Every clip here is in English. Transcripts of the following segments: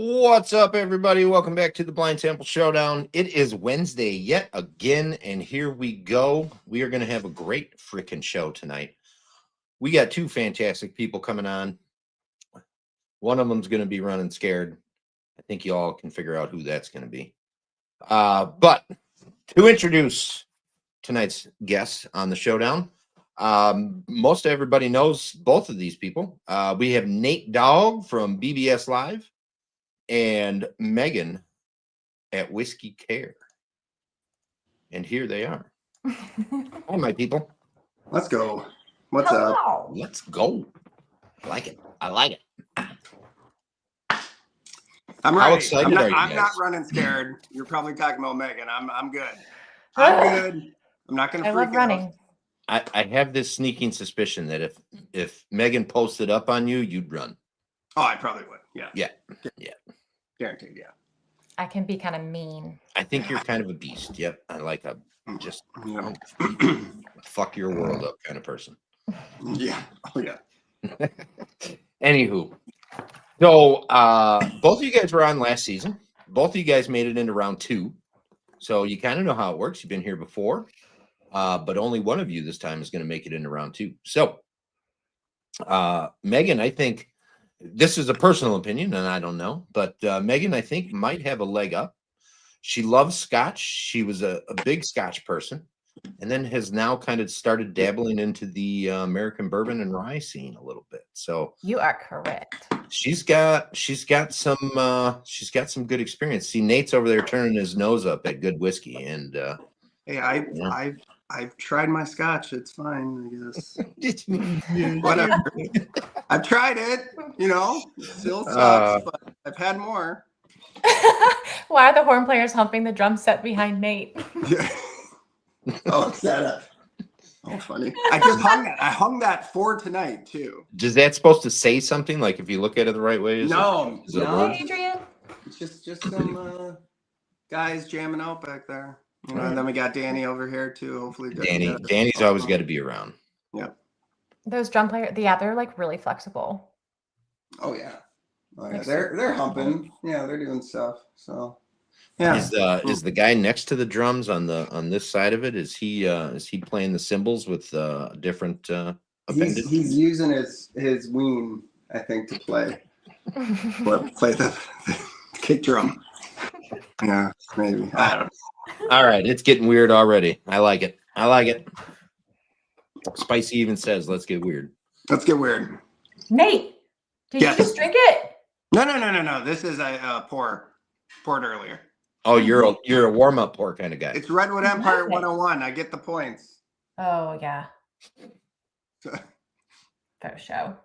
What's up, everybody? Welcome back to the Blind Sample Showdown. It is Wednesday yet again, and here we go. We are going to have a great freaking show tonight. We got two fantastic people coming on. One of them's going to be running scared. I think you all can figure out who that's going to be. But to introduce tonight's guests on the Showdown, most everybody knows both of these people. We have Nate Dogg from BBS.Live. And Megan at Whiskey Care. And here they are. Hi, my people. Let's go. What's up? Let's go. I like it. I like it. I'm How ready. excited are you I'm guys? not running scared. You're probably talking about Megan. I'm good. I'm good. I'm not going to freak out. Running. I have this sneaking suspicion that if Megan posted up on you, you'd run. Oh, I probably would. Yeah. Yeah. Guaranteed. Yeah. I can be kind of mean. I think you're kind of a beast. Yep. I like a just Yeah. fuck your world up kind of person. Yeah. Oh, yeah. Anywho, so both of you guys were on last season. Both of you guys made it into round 2. So you kind of know how it works. You've been here before, but only one of you this time is going to make it into round 2. So Megan, I think this is a personal opinion, and I don't know, but Megan, I think, might have a leg up. She loves Scotch. She was a big Scotch person, and then has now kind of started dabbling into the American bourbon and rye scene a little bit. So you are correct. She's got some good experience. See, Nate's over there turning his nose up at good whiskey, and hey, I've tried my Scotch. It's fine, I guess. Whatever. I've tried it. Still sucks, but I've had more. Why are the horn players humping the drum set behind Nate? Yeah. Oh, is that Oh, funny. I just hung that. I hung that for tonight too. Is that supposed to say something? Like if you look at it the right way? No. Hey, Adrian. It's just some guys jamming out back there. And then we got Danny over here too. Hopefully, Danny's always got to be around. Yeah. Those drum players, they're like really flexible. Oh yeah. They're humping. Yeah, they're doing stuff. So. Yeah. Is the guy next to the drums on this side of it? Is he playing the cymbals with different appendages? He's using his ween, I think, to play the kick drum. Yeah, maybe. I don't know. All right, it's getting weird already. I like it. Spicy even says, "Let's get weird." Let's get weird. Nate, did you just drink it? No. This is a poured earlier. Oh, you're a warm up pour kind of guy. It's Redwood Empire 101. I get the points. Oh yeah. For show.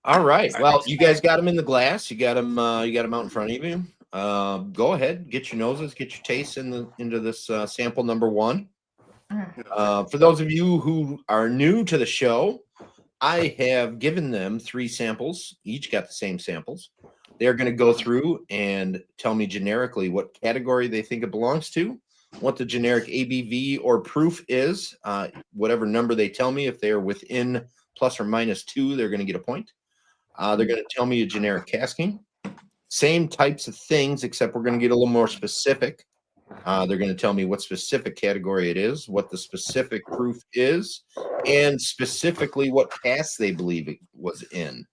All right. Well, you guys got them in the glass. You got them out in front of you. Go ahead, get your noses, get your tastes into this sample number 1. For those of you who are new to the show, I have given them 3 samples. Each got the same samples. They're going to go through and tell me generically what category they think it belongs to, what the generic ABV or proof is, whatever number they tell me. If they're within plus or minus 2, they're going to get a point. They're going to tell me a generic casking. Same types of things, except we're going to get a little more specific. They're going to tell me what specific category it is, what the specific proof is, and specifically what cask they believe it was in.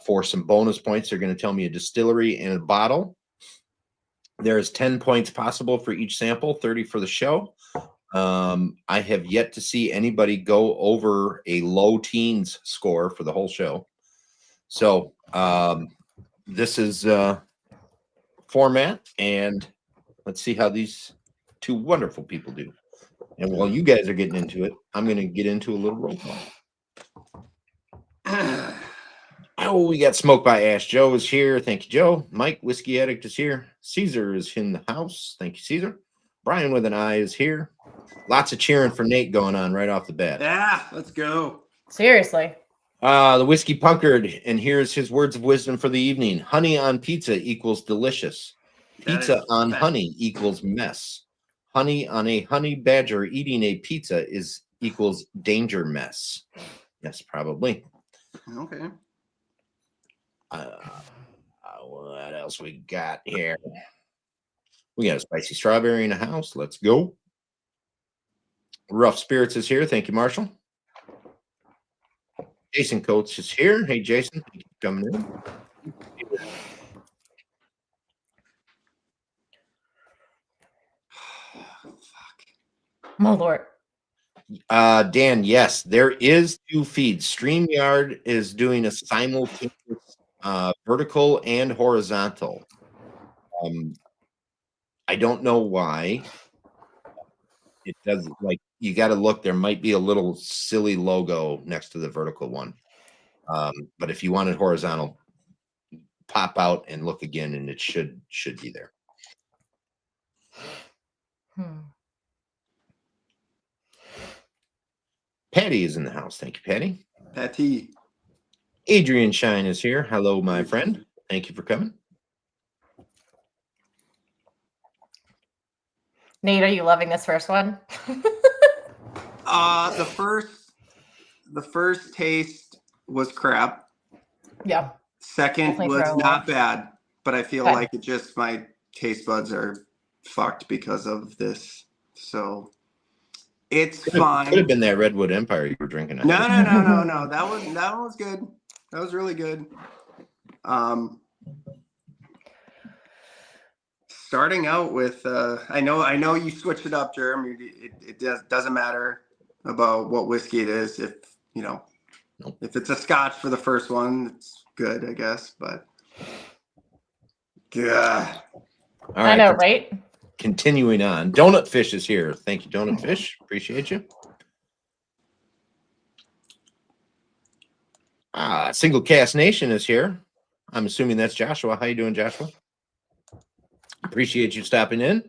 For some bonus points, they're going to tell me a distillery and a bottle. There's 10 points possible for each sample, 30 for the show. I have yet to see anybody go over a low teens score for the whole show. So this is format, and let's see how these 2 wonderful people do. And while you guys are getting into it, I'm going to get into a little roll call. Oh, we got Smoked by Ash. Joe is here. Thank you, Joe. Mike, Whiskey Addict, is here. Caesar is in the house. Thank you, Caesar. Brian with an eye is here. Lots of cheering for Nate going on right off the bat. Yeah, let's go. Seriously. The Whiskey Punkard, and here's his words of wisdom for the evening. Honey on pizza equals delicious. Pizza on honey equals mess. Honey on a honey badger eating a pizza equals danger mess. Yes, probably. Okay. What else we got here? We got a spicy strawberry in the house. Let's go. Rough Spirits is here. Thank you, Marshall. Jason Coates is here. Hey, Jason. Thank you for coming in. My Lord. Dan, yes, there is 2 feeds. StreamYard is doing a simultaneous vertical and horizontal. I don't know why. It does, like, you got to look. There might be a little silly logo next to the vertical one. But if you want it horizontal, pop out and look again, and it should be there. Patty is in the house. Thank you, Patty. Patty. Adrian Shine is here. Hello, my friend. Thank you for coming. Nate, are you loving this first one? The first taste was crap. Yeah. Second Definitely was throwable. not bad, but I feel Okay. like it just my taste buds are fucked because of this. So it's fine. Could have been that Redwood Empire you were drinking. No. That one was good. That was really good. Starting out with, I know you switched it up, Jeremy. It doesn't matter about what whiskey it is. If if it's a Scotch for the first one, it's good, I guess. But yeah, All right, I know, right? Continuing on, Donut Fish is here. Thank you, Donut Fish. Appreciate you. Single Cast Nation is here. I'm assuming that's Joshua. How you doing, Joshua? Appreciate you stopping in.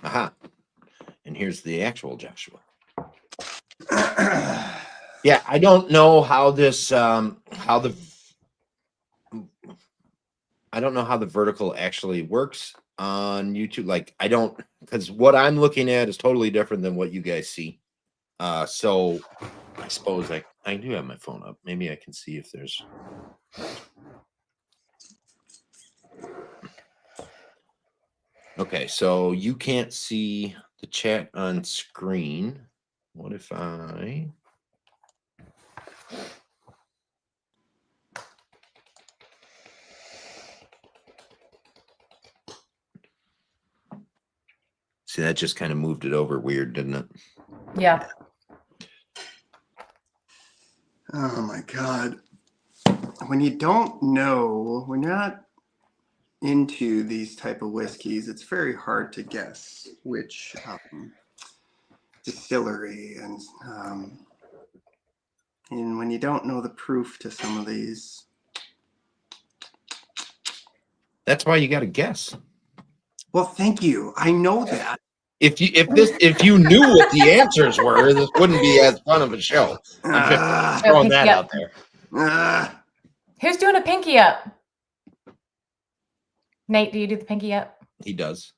Aha. And here's the actual Joshua. Yeah, I don't know how this I don't know how the vertical actually works on YouTube. Like, I don't, because what I'm looking at is totally different than what you guys see. So I suppose I do have my phone up. Maybe I can see if there's. Okay, so you can't see the chat on screen. What if I? See, that just kind of moved it over weird, didn't it? Yeah. Oh my God. When you don't know, when you're not into these type of whiskeys, it's very hard to guess which distillery and when you don't know the proof to some of these. That's why you got to guess. Well, thank you. I know that. If you knew what the answers were, this wouldn't be as fun of a show. I'm just throwing that out there. Who's doing a pinky up? Nate, do you do the pinky up? He does.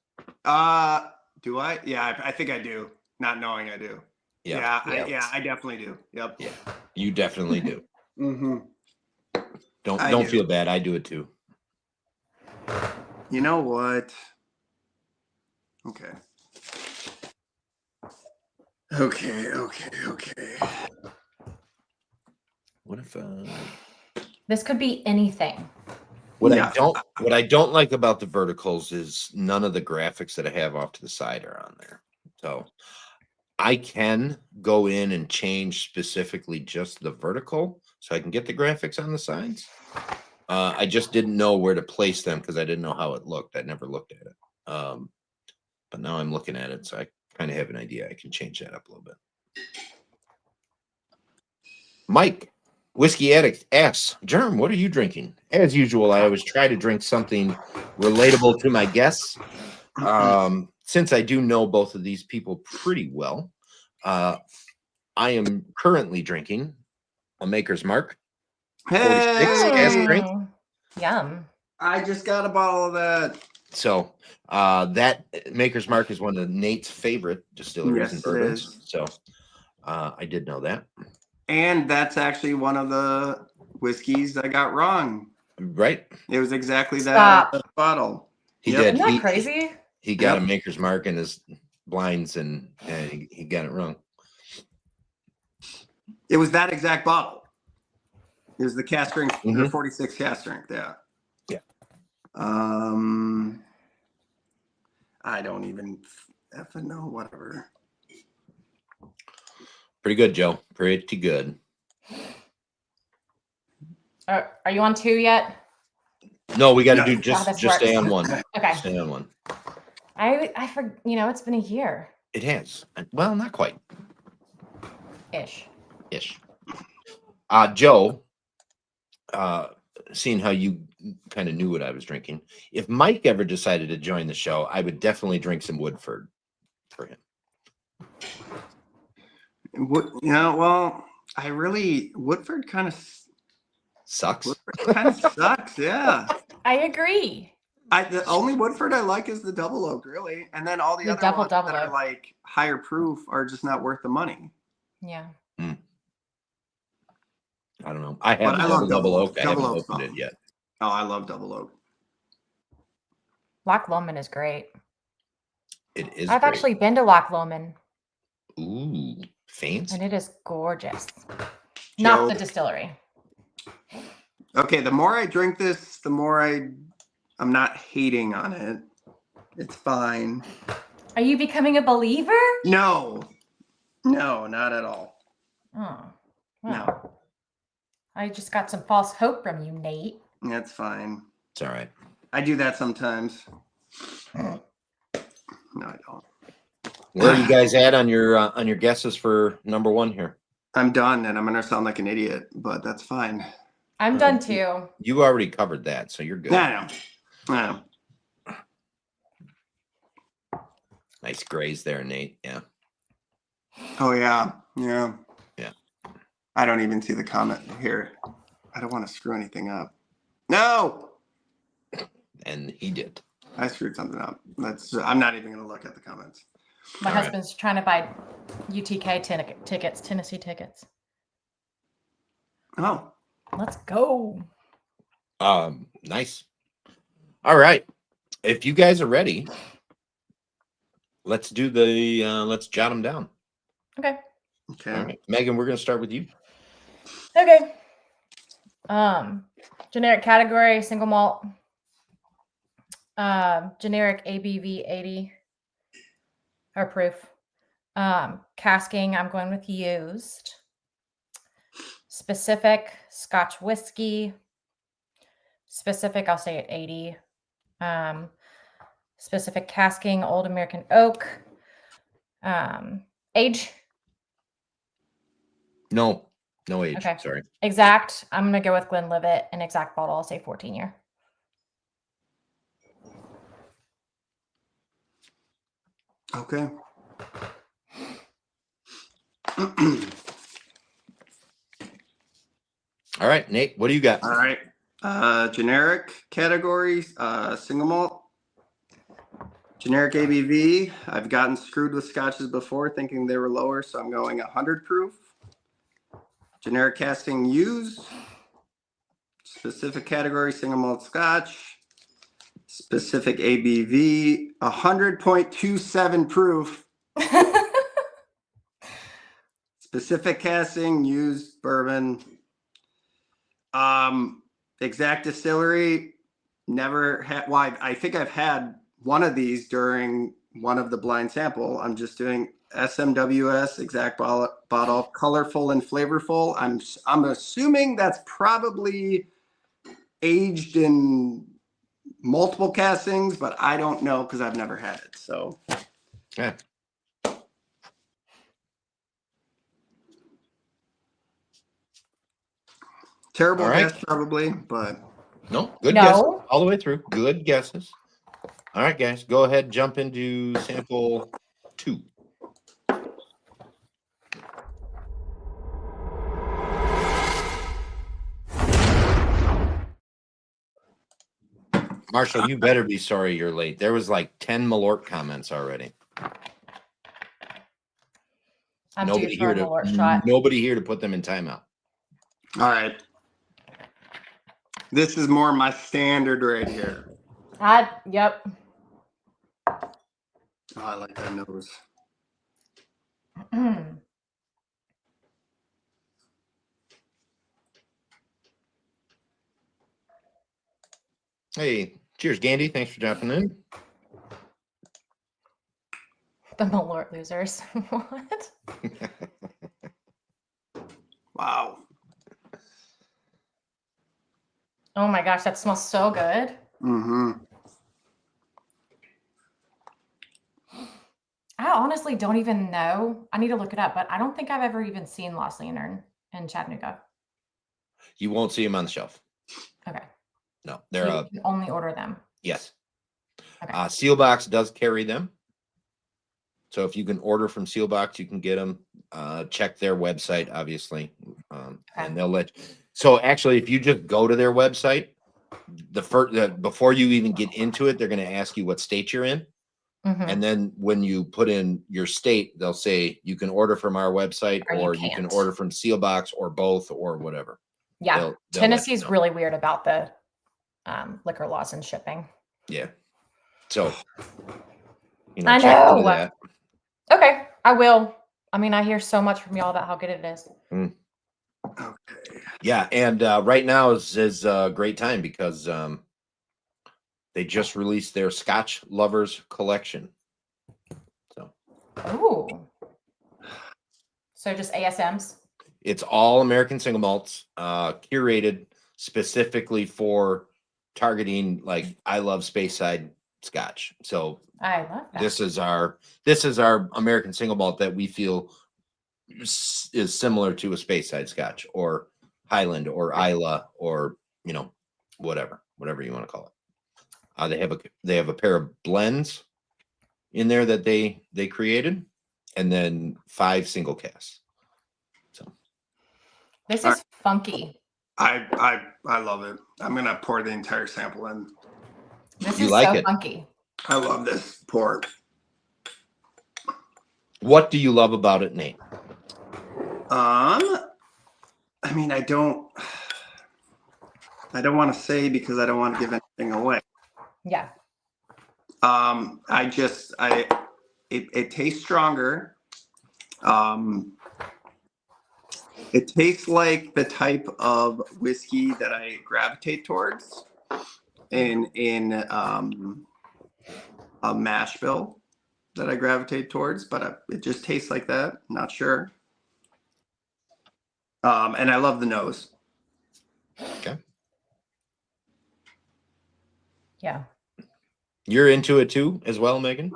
Do I? Yeah, I think I do. Not knowing I do. Yeah. I definitely do. Yep. Yeah, you definitely do. Mm-hmm. Don't feel bad. I do it too. You know what? Okay. What if This could be anything. what I don't like about the verticals is none of the graphics that I have off to the side are on there. So I can go in and change specifically just the vertical so I can get the graphics on the sides. I just didn't know where to place them because I didn't know how it looked. I never looked at it. But now I'm looking at it, so I kind of have an idea. I can change that up a little bit. Mike, Whiskey Addict asks, Germ, what are you drinking? As usual, I always try to drink something relatable to my guests. Since I do know both of these people pretty well, I am currently drinking a Maker's Mark. 46 cast strength. Yum. I just got a bottle of that. So that Maker's Mark is one of Nate's favorite distilleries and Yes, it bourbons. is. So I did know that. And that's actually one of the whiskeys I got wrong. Right. It was exactly Stop. that bottle. He Yep. did. Isn't that crazy? He got Yep. a Maker's Mark in his blinds and he got it wrong. It was that exact bottle. It was the cast strength, the Mhm. 46 cast strength. Yeah. Yeah. I don't even effing know. Whatever. Pretty good, Joe. Pretty good. Are you on 2 yet? No, we got to No. do Wow, this just stay works. on one. Okay. Stay on one. I for it's been a year It has. Well, not quite. ish. Joe, seeing how you kind of knew what I was drinking, if Mike ever decided to join the show, I would definitely drink some Woodford for him. Well, Woodford kind of Sucks. sucks. Yeah. I agree. The only Woodford I like is the double oak, really, and then all the The other double ones that oak. are like higher proof are just not worth the money. Yeah. I don't know. I But have I love double oak. I Double haven't oak's opened it bomb. yet. Oh, I love double oak. Loch Lomond is great. It is. I've great. actually been to Loch Lomond. Ooh, fancy. And it is gorgeous. Joe. Not the distillery. Okay, the more I drink this, the more I'm not hating on it. It's fine. Are you becoming a believer? No, not at all. Oh, well, No, I just got some false hope from you, Nate. that's fine. It's all right. I do that sometimes. No, I don't. Where are you guys at on your guesses for number one here? I'm done, and I'm gonna sound like an idiot, but that's fine. I'm done too. You already covered that, so you're good. I know. Nice grays there, Nate. Yeah. Oh yeah. I don't even see the comment here. I don't want to screw anything up. No, And he did. I screwed something up. I'm not even gonna look at the comments. My All right. husband's trying to buy UTK tickets, Tennessee tickets. Oh, Let's go. Nice. All right. If you guys are ready, let's do let's jot them down. Okay. okay. All right. Megan, we're going to start with you. Okay. Generic category, single malt. Generic ABV 80 or proof. Casking, I'm going with used. Specific, Scotch whiskey. Specific, I'll say at 80. Specific casking, Old American oak. Age. No age. Okay. Sorry. Exact, I'm going to go with Glenlivet. And exact bottle, I'll say 14 year. Okay. All right, Nate, what do you got? All right. Generic categories, single malt. Generic ABV. I've gotten screwed with scotches before thinking they were lower, so I'm going 100 proof. Generic casting used. Specific category, single malt scotch. Specific ABV, 100.27 proof. Specific casting, used bourbon. Exact distillery, never had. Well, I think I've had one of these during one of the blind sample. I'm just doing SMWS, exact bottle, colorful and flavorful. I'm assuming that's probably aged in multiple castings, but I don't know because I've never had it. So. Okay. Terrible All right. guess, probably, but No, good No. guesses all the way through. Good guesses. All right, guys, go ahead, jump into sample 2. Marshall, you better be sorry you're late. There was like 10 Malort comments already. I'm due for a Malort shot. Nobody here to put them in timeout. All right. This is more my standard right here. Yep. Oh, I like that nose. Hey, cheers, Gandy. Thanks for jumping in. The Malort losers. What? Wow. Oh my gosh, that smells so good. Mm-hmm. I honestly don't even know. I need to look it up, but I don't think I've ever even seen Lost Lantern in Chattanooga. You won't see them on the shelf. Okay. No, So they're you can only order them. yes. Okay. Sealbox does carry them. So if you can order from Sealbox, you can get them. Check their website, obviously, and they'll let. So actually, if you just go to their website, before you even get into it, they're going to ask you what state you're in, and then when you put in your state, they'll say you can order from our website, or you can order from Sealbox, or both, or whatever. Yeah, Tennessee's really weird about the liquor laws and shipping. Yeah, so I check know. into that. Okay, I will. I mean, I hear so much from y'all about how good it is. Okay. Yeah, and right now is a great time because they just released their Scotch Lovers collection. So just ASMs? It's all American single malts, curated specifically for targeting like I love Speyside Scotch. So I love that. this is our American single malt that we feel is similar to a Speyside Scotch or Highland or Isla or whatever you want to call it. They have a pair of blends in there that they created, and then 5 single casks. So this is funky. I love it. I'm gonna pour the entire sample in. This is so funky. I love this pour. What do you love about it, Nate? I mean, I don't want to say because I don't want to give anything away. Yeah. It tastes stronger. It tastes like the type of whiskey that I gravitate towards in a mash bill that I gravitate towards, but it just tastes like that. Not sure. And I love the nose. Okay. Yeah. You're into it too, as well, Megan?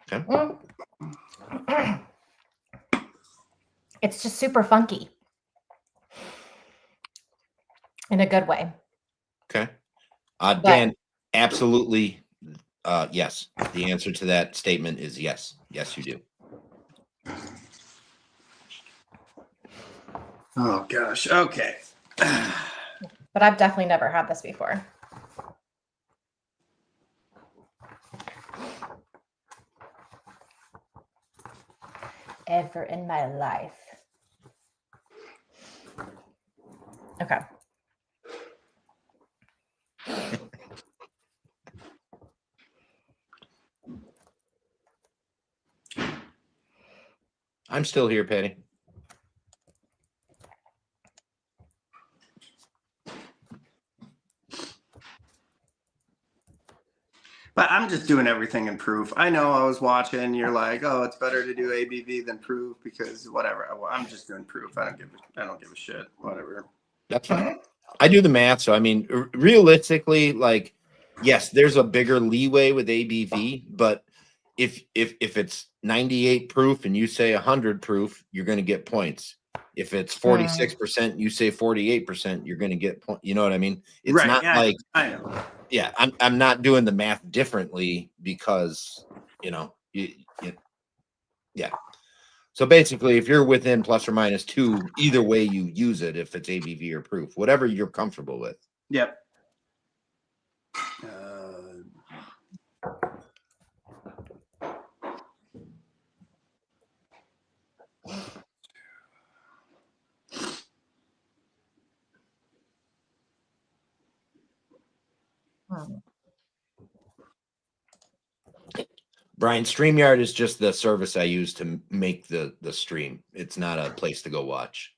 Okay. It's just super funky. In a good way. Okay. Dan, absolutely. Yes. The answer to that statement is yes. Yes, you do. Oh, gosh. Okay. But I've definitely never had this before. Ever in my life. Okay. I'm still here, Patty. But I'm just doing everything in proof. I know I was watching. You're like, oh, it's better to do ABV than proof because whatever. I'm just doing proof. I don't give a shit. Whatever. That's fine. I do the math. So, I mean, realistically, like, yes, there's a bigger leeway with ABV, but if it's 98 proof and you say 100 proof, you're going to get points. If it's 46%, you say 48%, you're going to get points. You know what I mean? It's right, not like I know. Yeah, I'm not doing the math differently because yeah. So basically, if you're within plus or minus 2, either way you use it, if it's ABV or proof, whatever you're comfortable with. Yep. Brian, StreamYard is just the service I use to make the stream. It's not a place to go watch.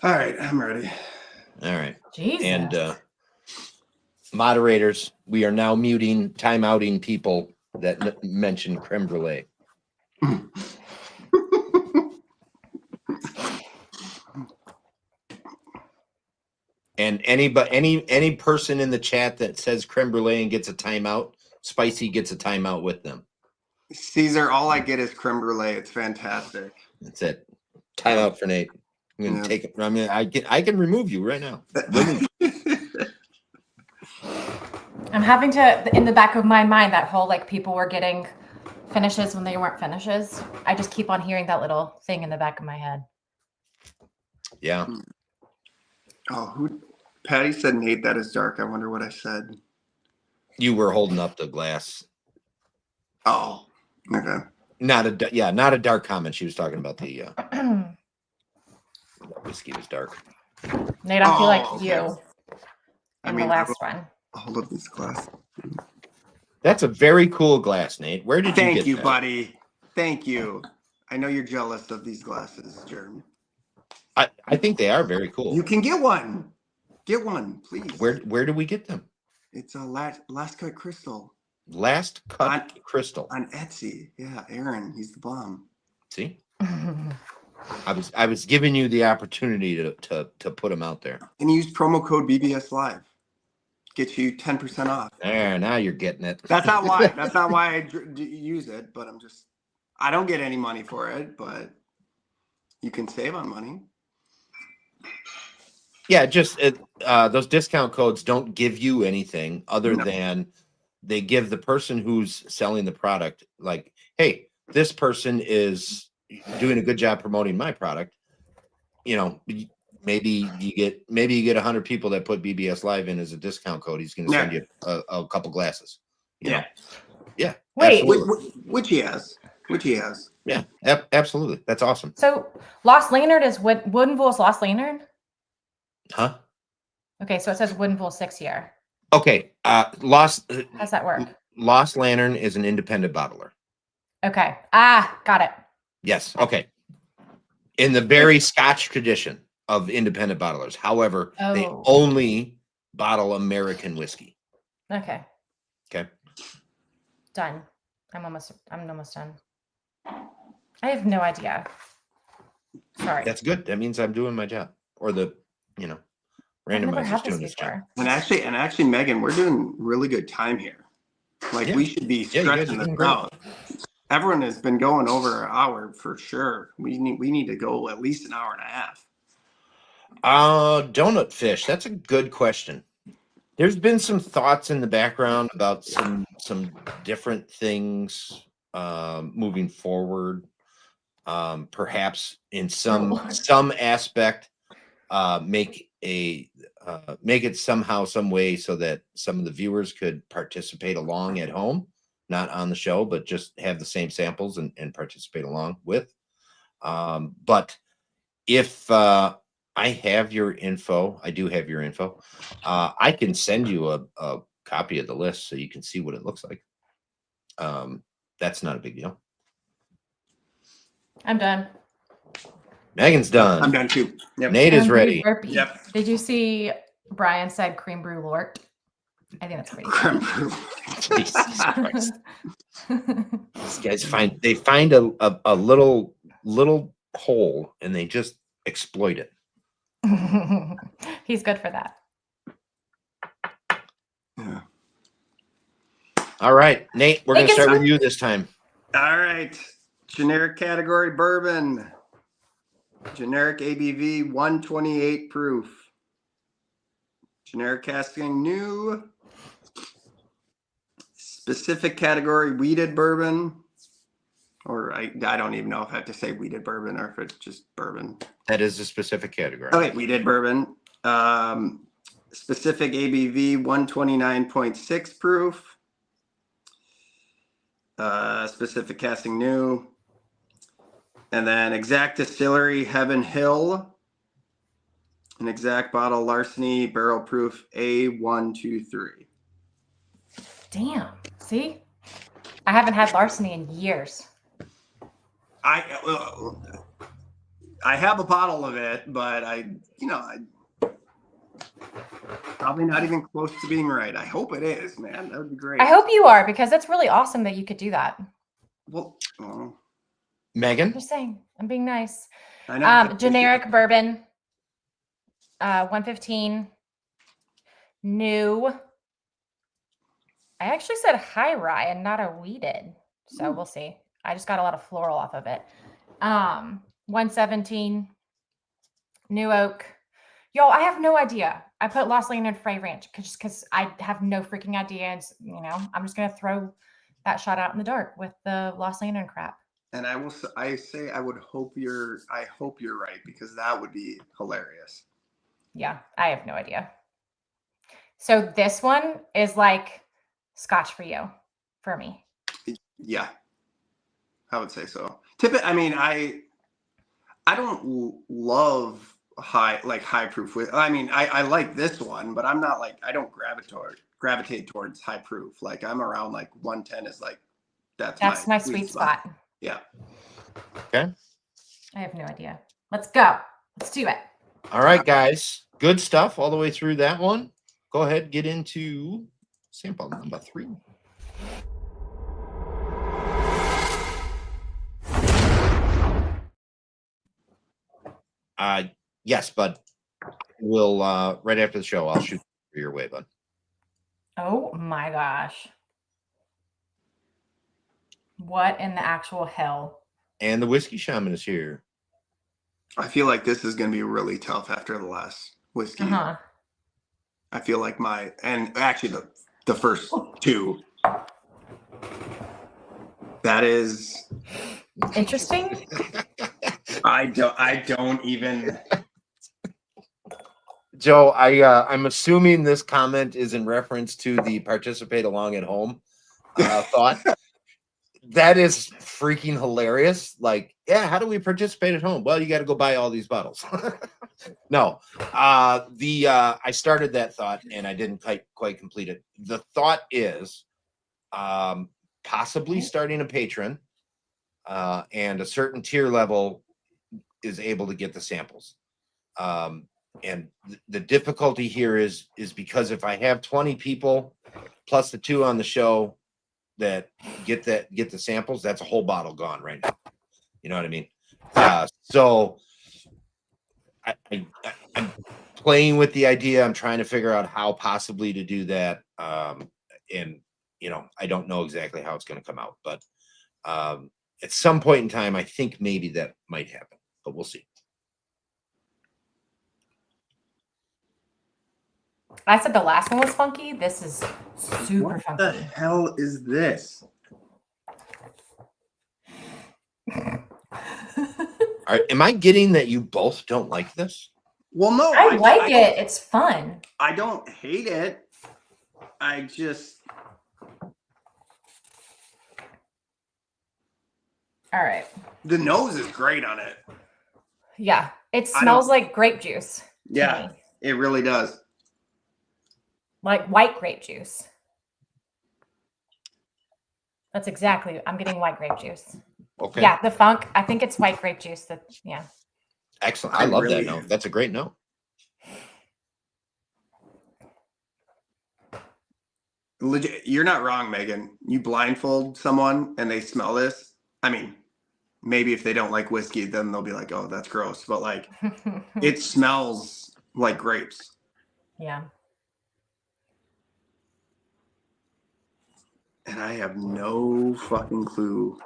All right, I'm ready. All right. Jesus. And moderators, we are now muting, timeouting people that mention creme brulee. And any person in the chat that says creme brulee and gets a timeout, Spicy gets a timeout with them. Caesar, all I get is creme brulee. It's fantastic. That's it. Timeout for Nate. I'm gonna take it. I mean, I can remove you right now. I'm having to, in the back of my mind, that whole like people were getting finishes when they weren't finishes. I just keep on hearing that little thing in the back of my head. Yeah. Oh, Patty said, Nate, that is dark. I wonder what I said. You were holding up the glass. Oh, okay. Not a dark comment. She was talking about the whiskey was dark. Nate, I feel like okay. you in the last one. Hold up this glass. That's a very cool glass, Nate. Where did you get Thank you, that? buddy. Thank you. I know you're jealous of these glasses, Jeremy. I think they are very cool. You can get one. Get one, please. Where do we get them? It's a last cut crystal. Last cut crystal on Etsy. Yeah, Aaron, he's the bomb. See, I was giving you the opportunity to put them out there. And use promo code BBS.Live. Get you 10% off. There, now you're getting it. That's not why. That's not why I use it. But I don't get any money for it. But you can save on money. Yeah, just those discount codes don't give you anything other than they give the person who's selling the product, like, hey, this person is doing a good job promoting my product. You know, maybe you get 100 people that put BBS.Live in as a discount code. He's going to send you a couple glasses. You know? Yeah. Wait, which he has. Yeah, absolutely. That's awesome. So Lost Lantern is Woodenville's Lost Lantern? Huh? Okay, so it says Woodenville 6 year. Okay. How's that work? Lost Lantern is an independent bottler. Okay. Got it. Yes. Okay. In the very Scotch tradition of independent bottlers. However, they only bottle American whiskey. Okay. Okay. Done. I'm almost done. I have no idea. Sorry. That's good. That means I'm doing my job. Or the, randomizer's doing his job. And actually, Megan, we're doing really good time here. Like we should be stretching this out. Everyone has been going over an hour for sure. We need to go at least an hour and a half. Donut fish. That's a good question. There's been some thoughts in the background about some different things moving forward. Perhaps in some aspect, make it somehow, some way, so that some of the viewers could participate along at home, not on the show, but just have the same samples and participate along with. But if I have your info, I do have your info. I can send you a copy of the list so you can see what it looks like. That's not a big deal. I'm done. Megan's done. I'm done too. Yep. Nate is ready. Yep. Did you see Brian said cream brew lort? I think that's pretty cool. Jesus Christ. These guys find a little hole and they just exploit it. He's good for that. Yeah. All right, Nate, we're going to start with you this time. All right. Generic category bourbon. Generic ABV 128 proof. Generic casting new. Specific category weeded bourbon. or I don't even know if I have to say weeded bourbon or if it's just bourbon. That is a specific category. Okay, weeded bourbon. Specific ABV 129.6 proof. Specific casting new. And then exact distillery Heaven Hill. An exact bottle Larceny barrel proof A123. Damn. See? I haven't had larceny in years. I have a bottle of it, but I probably not even close to being right. I hope it is, man. That would be great. I hope you are, because it's really awesome that you could do that. Well, Megan? I'm just saying. I'm being nice. I know. Generic bourbon. 115. New. I actually said high rye and not a weeded. So we'll see. I just got a lot of floral off of it. 117. New oak. Yo, I have no idea. I put Los Leonin Frey Ranch because I have no freaking idea. And, I'm just going to throw that shot out in the dark with the Los Leonin crap. And I hope you're right, because that would be hilarious. Yeah, I have no idea. So this one is like Scotch for you, for me. Yeah, I would say so. I mean, I don't love high proof with. I mean, I like this one, but I'm not like, I don't gravitate towards high proof. Like I'm around like 110 is like that's my sweet spot. Yeah. Okay. I have no idea. Let's go. Let's do it. All right, guys. Good stuff all the way through that one. Go ahead, get into sample number 3. Yes, bud. We'll right after the show, I'll shoot your way, bud. Oh my gosh. What in the actual hell? And the whiskey shaman is here. I feel like this is going to be really tough after the last whiskey. Uh-huh. I feel like and actually the first two. That is Interesting. I don't even. Joe, I'm assuming this comment is in reference to the participate along at home thought. That is freaking hilarious. Like, yeah, how do we participate at home? Well, you got to go buy all these bottles. No, I started that thought and I didn't quite complete it. The thought is possibly starting a patron and a certain tier level is able to get the samples. And the difficulty here is because if I have 20 people plus the 2 on the show that get the samples, that's a whole bottle gone right now. You know what I mean? So I'm playing with the idea. I'm trying to figure out how possibly to do that. And I don't know exactly how it's going to come out, but at some point in time, I think maybe that might happen, but we'll see. I said the last one was funky. This is super What funky. the hell is this? All right, am I getting that you both don't like this? Well, no, I like it. It's fun. I don't hate it. I just. All right. The nose is great on it. Yeah. It smells like grape juice. to Yeah, me. it really does. Like white grape juice. That's exactly. I'm getting white grape juice. Okay. Yeah, the funk. I think it's white grape juice. Yeah. Excellent. I love that note. That's a great note. Legit, you're not wrong, Megan. You blindfold someone and they smell this. I mean, maybe if they don't like whiskey, then they'll be like, "Oh, that's gross." But like, it smells like grapes. Yeah. And I have no fucking clue.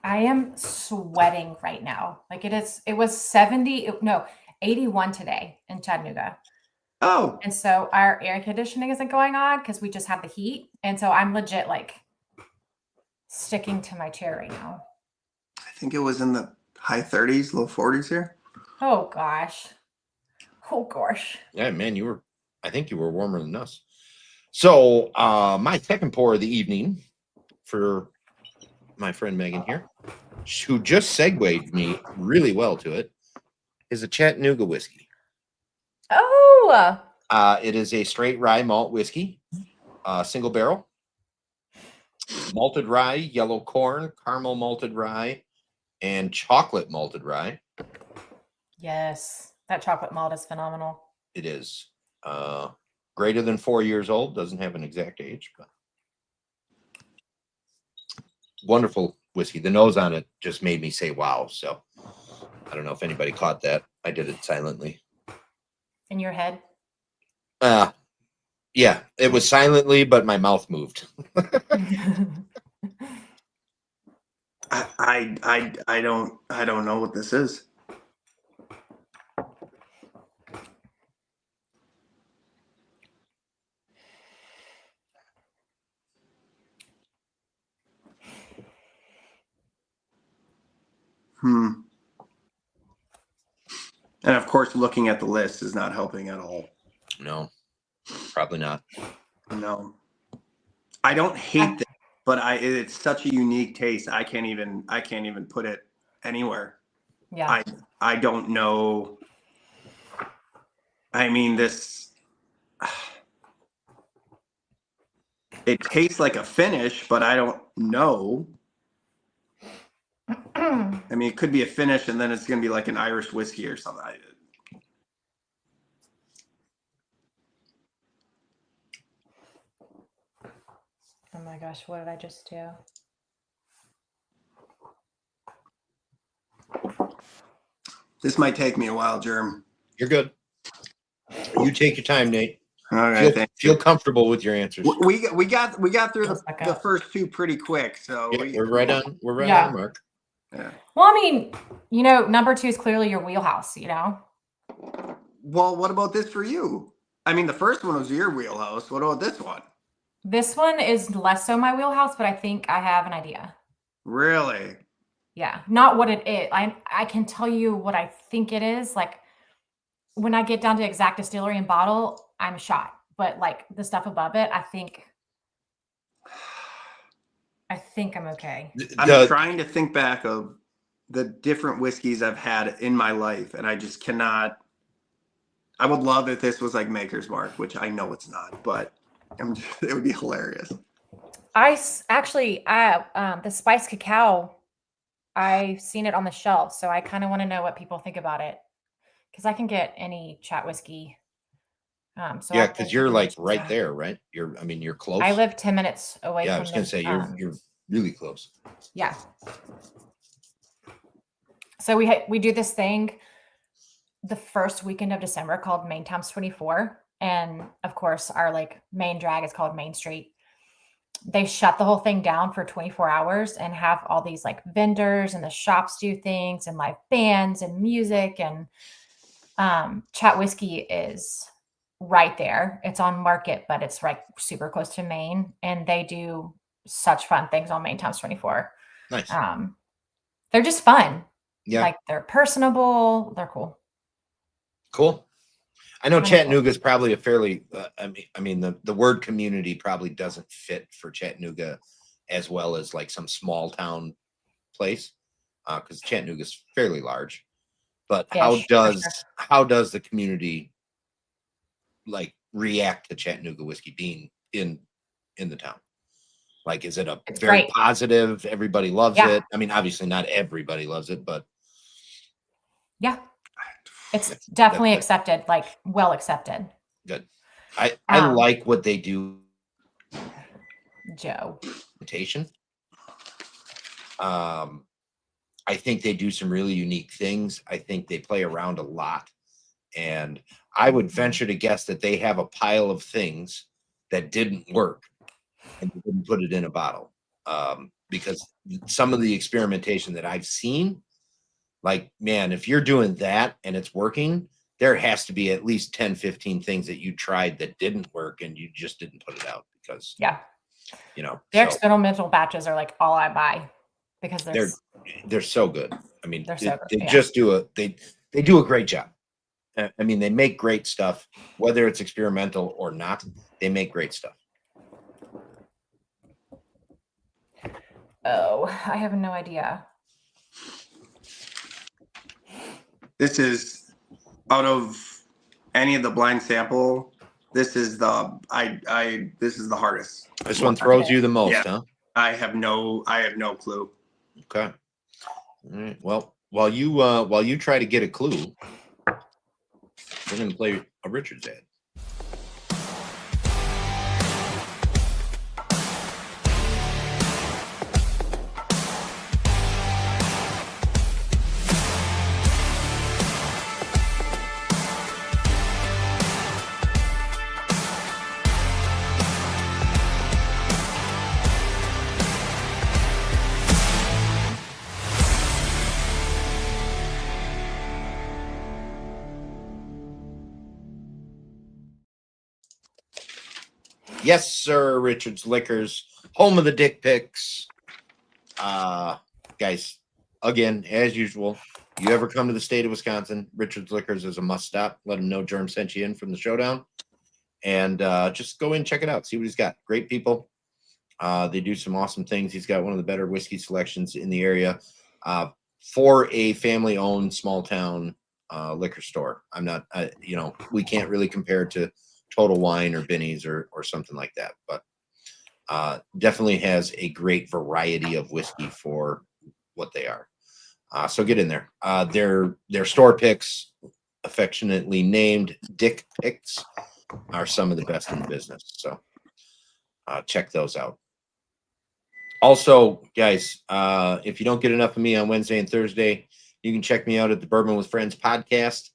I am sweating right now. Like it was 81 today in Chattanooga. Oh, And so our air conditioning isn't going on because we just have the heat. And so I'm legit like sticking to my chair right now. I think it was in the high 30s, low 40s here. Oh gosh. Oh gosh. Yeah, man, I think you were warmer than us. So my second pour of the evening for my friend Megan here, who just segued me really well to it, is a Chattanooga whiskey. Oh, It is a straight rye malt whiskey, single barrel, malted rye, yellow corn, caramel malted rye, and chocolate malted rye. yes. That chocolate malt is phenomenal. It is greater than 4 years old. Doesn't have an exact age, but wonderful whiskey. The nose on it just made me say wow. So I don't know if anybody caught that. I did it silently. In your head? Yeah, it was silently, but my mouth moved. I don't know what this is. And of course, looking at the list is not helping at all. No, probably not. No, I don't hate this, but it's such a unique taste. I can't even put it anywhere. Yeah. I don't know. I mean, it tastes like a finish, but I don't know. I mean, it could be a finish, and then it's going to be like an Irish whiskey or something. Oh my gosh, what did I just do? This might take me a while, Germ. You're good. You take your time, Nate. All right, feel comfortable with your answers. We got through the first two pretty quick, so yeah, we're right on the mark. Yeah. Well, I mean, number 2 is clearly your wheelhouse, Well, what about this for you? I mean, the first one was your wheelhouse. What about this one? This one is less so my wheelhouse, but I think I have an idea. Really? Yeah, not what it is. I can tell you what I think it is. Like when I get down to exact distillery and bottle, I'm shot. But like the stuff above it, I think I'm okay. I'm trying to think back of the different whiskeys I've had in my life, and I just cannot. I would love if this was like Maker's Mark, which I know it's not, but it would be hilarious. The spiced cacao, I've seen it on the shelf, so I kind of want to know what people think about it, because I can get any chat whiskey. Yeah, because you're like right there, right? You're close. I live 10 minutes away. Yeah, I was gonna say you're really close. Yeah. So we do this thing the first weekend of December called Main Times 24, and of course our like main drag is called Main Street. They shut the whole thing down for 24 hours and have all these like vendors and the shops do things and live bands and music, and Chat Whiskey is right there. It's on Market, but it's like super close to Maine, and they do such fun things on Main Times 24. Nice. They're just fun. Yeah. Like they're personable. They're cool. Cool. I know Chattanooga is probably a fairly, the word community probably doesn't fit for Chattanooga as well as like some small town place, because Chattanooga is fairly large. But how does the community like react to Chattanooga whiskey being in the town? Like, is it it's very positive? Everybody loves it. I mean, obviously not everybody loves it, but yeah. It's definitely accepted, like well accepted. Good. I like what they do. Joe. I think they do some really unique things. I think they play around a lot. And I would venture to guess that they have a pile of things that didn't work and they didn't put it in a bottle. Because some of the experimentation that I've seen, like, man, if you're doing that and it's working, there has to be at least 10, 15 things that you tried that didn't work and you just didn't put it out because you know, Their so experimental batches are like all I buy because they're so good. I mean, they're so good. they Yeah. just they do a great job. I mean, they make great stuff, whether it's experimental or not. They make great stuff. Oh, I have no idea. This is out of any of the blind sample. This is the this is the hardest. This one throws you the most, Yeah. huh? I have no clue. Okay. All right. Well, while you try to get a clue, we're gonna play a Richards ad. Yes, sir. Richards Liquors, home of the dick pics. Guys, again, as usual, you ever come to the state of Wisconsin, Richards Liquors is a must stop. Let him know Germ sent you in from the Showdown, and just go in, check it out, see what he's got. Great people. They do some awesome things. He's got one of the better whiskey selections in the area for a family-owned small town liquor store. I'm not, you know, we can't really compare it to Total Wine or Binny's or something like that, but definitely has a great variety of whiskey for what they are. So get in there. Their store picks, affectionately named Dick Picks, are some of the best in the business. So check those out. Also, guys, if you don't get enough of me on Wednesday and Thursday, you can check me out at the Bourbon with Friends podcast.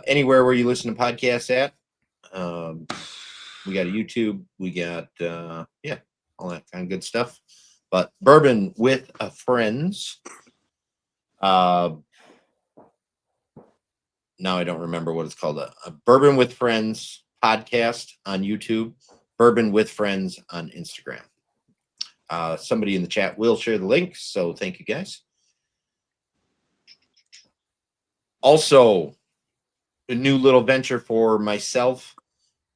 Anywhere where you listen to podcasts at. We got a YouTube. We got all that kind of good stuff. But Bourbon with Friends. Now I don't remember what it's called. A Bourbon with Friends podcast on YouTube. Bourbon with Friends on Instagram. Somebody in the chat will share the link, so thank you guys. Also, a new little venture for myself,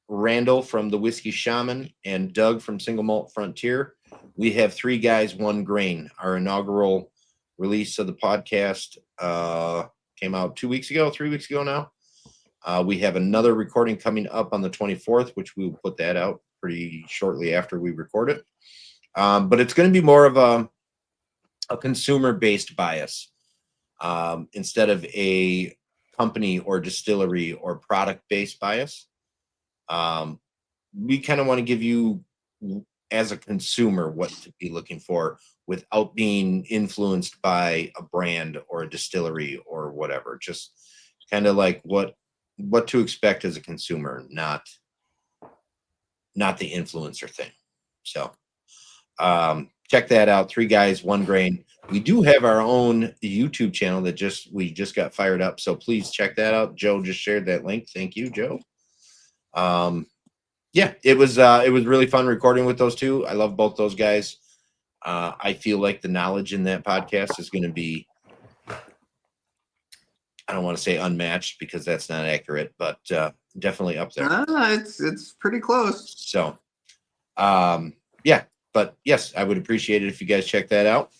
Randall from the Whiskey Shaman, and Doug from Single Malt Frontier. We have 3 Guys, 1 Grain. Our inaugural release of the podcast came out 3 weeks ago now. We have another recording coming up on the 24th, which we will put that out pretty shortly after we record it. But it's going to be more of a consumer-based bias instead of a company or distillery or product-based bias. We kind of want to give you, as a consumer, what to be looking for without being influenced by a brand or a distillery or whatever. Just kind of like what to expect as a consumer, not the influencer thing. So check that out. 3 Guys, 1 Grain. We do have our own YouTube channel that we just got fired up, so please check that out. Joe just shared that link. Thank you, Joe. Yeah, it was really fun recording with those two. I love both those guys. I feel like the knowledge in that podcast is going to be, I don't want to say unmatched because that's not accurate, but definitely up there. It's pretty close. So, yeah, but yes, I would appreciate it if you guys check that out.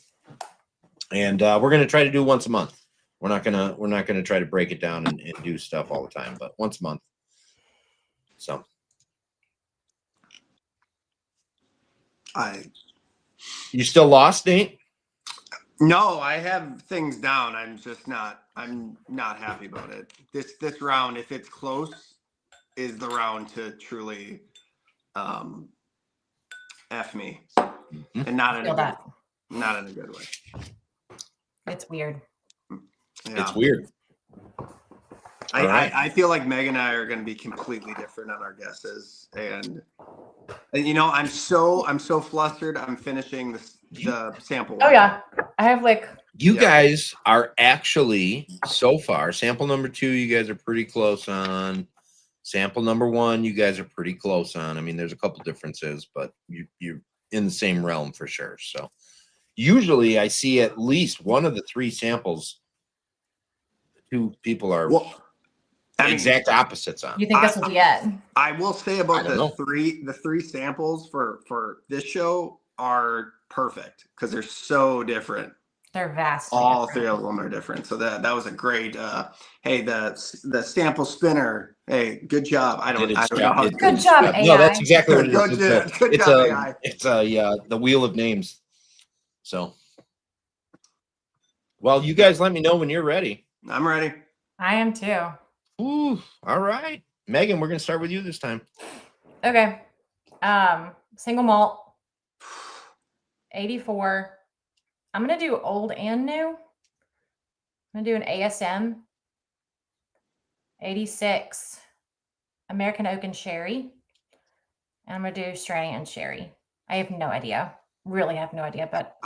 And we're going to try to do once a month. We're not gonna try to break it down and do stuff all the time, but once a month. So. You still lost, Nate? No, I have things down. I'm not happy about it. This round, if it's close, is the round to truly F me. Mm-hmm. And not in a good way. It's weird. Yeah. It's weird. I feel like Meg and I are going to be completely different on our guesses, and you know, I'm so flustered. I'm finishing the sample. Oh yeah, I have like. You guys are actually so far sample number 2. You guys are pretty close on. Sample number 1, you guys are pretty close on. I mean, there's a couple differences, but you're in the same realm for sure. So usually I see at least one of the 3 samples 2 people are exact opposites on. You think this will be it? I will say about I don't know. the three samples for this show are perfect because they're so different. They're vastly All different. 3 of them are different. So that was a great. Hey, the sample spinner. Hey, good job. I don't know. How Good job, AI. No, that's exactly what it is. Good job, AI. It's the wheel of names. So, well, you guys let me know when you're ready. I'm ready. I am too. Ooh, all right. Megan, we're going to start with you this time. Okay. Single malt. 84. I'm going to do old and new. I'm going to do an ASM. 86. American Oak and Sherry. And I'm going to do Strata and Sherry. I have no idea. Really have no idea, but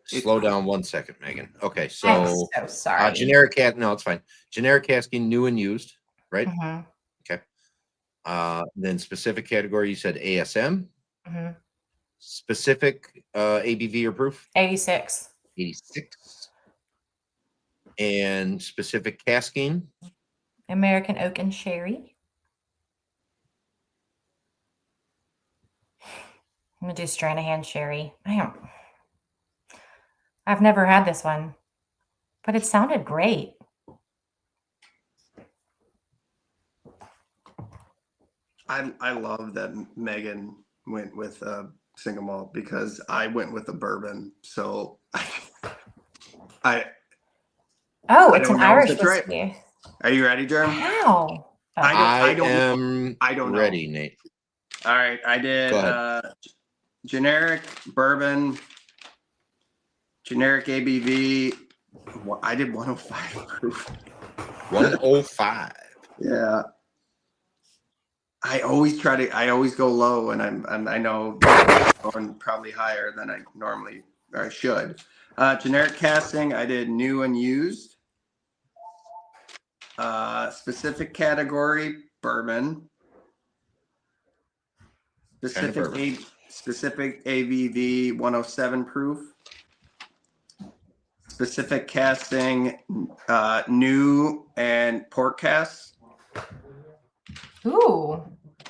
Slow down 1 second, Megan. Okay, I'm so so sorry. generic cat. No, it's fine. Generic asking new and used, right? Mhm. Okay. Then specific category, you said ASM. Mhm. Specific ABV or proof? 86. 86. And specific casking? American Oak and Sherry. I'm going to do Stranahan Sherry. I've never had this one, but it sounded great. I love that Megan went with single malt because I went with a bourbon. So I It's an don't know if Irish it's right. whiskey. Are you ready, Jeremy? How? I don't know. ready, Nate. All right, I did generic bourbon, generic ABV. I did 105 proof. 105. Yeah. I always go low, and I know going probably higher than I should. Generic casting, I did new and used. Specific category, bourbon. Specific ABV 107 proof. Specific casting, new and port cast. Ooh.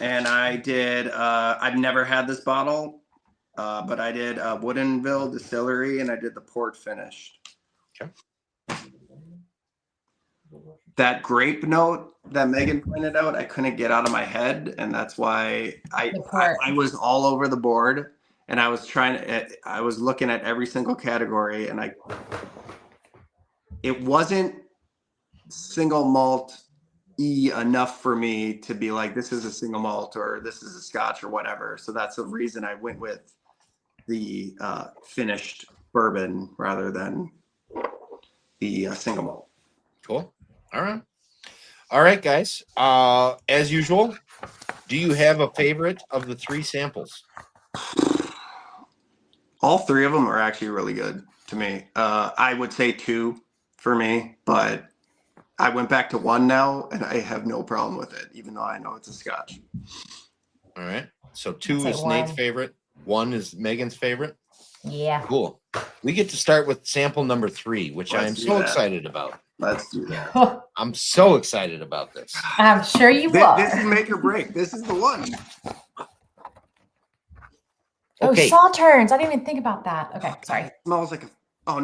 And I did, I've never had this bottle, but I did Woodinville Distillery, and I did the port finished. Okay. That grape note that Megan pointed out, I couldn't get out of my head, and that's why I was all over the board, and I was looking at every single category, and it wasn't single malt enough for me to be like, this is a single malt or this is a scotch or whatever. So that's the reason I went with the finished bourbon rather than the single malt. Cool. All right, guys. As usual, do you have a favorite of the 3 samples? All 3 of them are actually really good to me. I would say 2 for me, but I went back to 1 now, and I have no problem with it, even though I know it's a scotch. All right. So 2 is Nate's favorite. 1 is Megan's favorite. Yeah. Cool. We get to start with sample number 3, which I am so excited about. Let's do that. I'm so excited about this. I'm sure you are. This is make or break. This is the one. Okay. Saw turns. I didn't even think about that. Okay, sorry. It smells like oh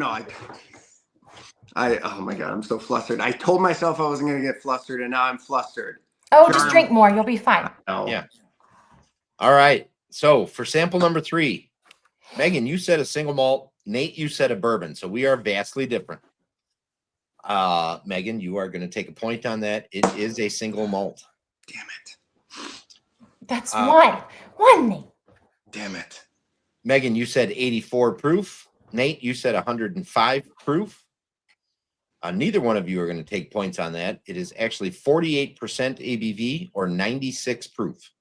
my God, I'm so flustered. I told myself I wasn't going to get flustered, and now I'm flustered. Just drink more. You'll be fine. Yeah. All right. So for sample number 3, Megan, you said a single malt. Nate, you said a bourbon. So we are vastly different. Megan, you are going to take a point on that. It is a single malt. Damn it. That's one, Nate. Damn it. Megan, you said 84 proof. Nate, you said 105 proof. Neither one of you are going to take points on that. It is actually 48% ABV or 96 proof.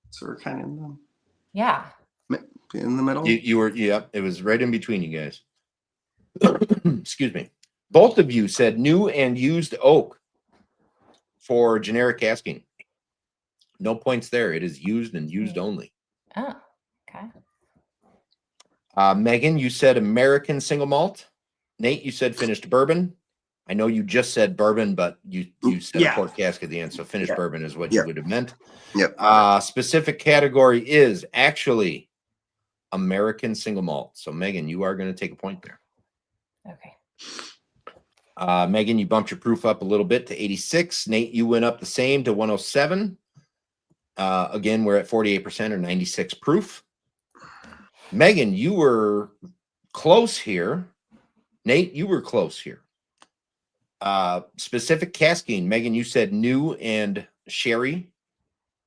So we're kind of in the middle. You were, it was right in between you guys. Excuse me. Both of you said new and used oak for generic casking. No points there. It is used and used only. Oh, okay. Megan, you said American single malt. Nate, you said finished bourbon. I know you just said bourbon, but you said a port cask at the end, so finished bourbon is what you would have meant. Yep. Specific category is actually American single malt. So Megan, you are going to take a point there. Okay. Megan, you bumped your proof up a little bit to 86. Nate, you went up the same to 107. Again, we're at 48% or 96 proof. Megan, you were close here. Nate, you were close here. Specific casking. Megan, you said new and sherry.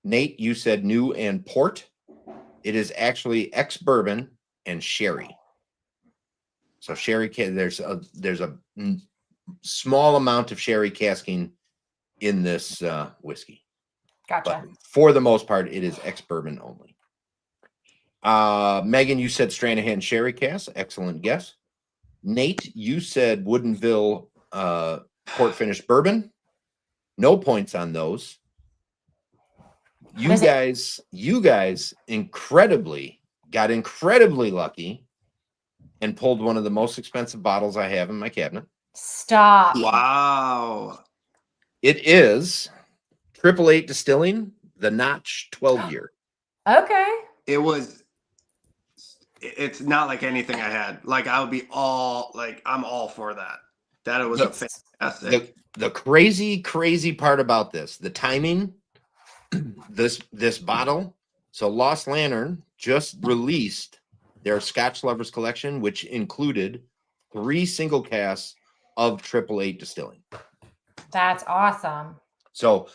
Nate, you said new and port. It is actually ex-bourbon and sherry. So sherry, there's a small amount of sherry casking in this whiskey. Gotcha. But for the most part, it is ex-bourbon only. Megan, you said Stranahan sherry cask. Excellent guess. Nate, you said Woodinville port finished bourbon. No points on those. You guys got incredibly lucky and pulled one of the most expensive bottles I have in my cabinet. Stop. Wow. It is 888 Distilling, the Notch 12-year. Okay. It's not like anything I had. Like I'm all for that. That it was a fantastic. The crazy part about this, the timing, this bottle. So Lost Lantern just released their Scotch Lovers collection, which included 3 single casks of 888 Distilling. That's awesome. So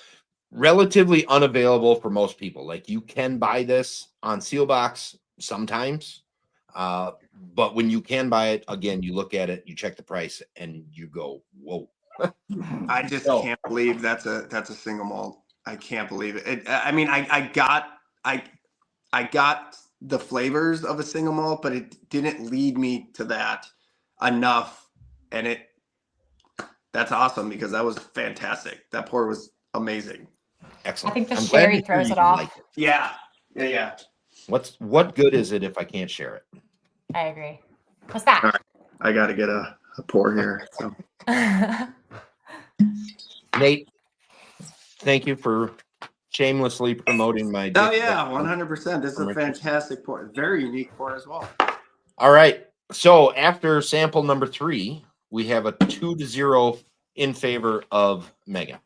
relatively unavailable for most people. Like you can buy this on Sealbox sometimes. But when you can buy it, again, you look at it, you check the price, and you go, whoa. I just can't believe that's a single malt. I can't believe it. I mean, I got the flavors of a single malt, but it didn't lead me to that enough. And that's awesome because that was fantastic. That pour was amazing. Excellent. I think the sherry throws it off. Yeah. What good is it if I can't share it? I agree. What's that? All right. I got to get a pour here. So. Nate, thank you for shamelessly promoting my. Oh yeah, 100%. This is a fantastic pour. Very unique pour as well. All right. So after sample number 3, we have a 2-0 in favor of Megan.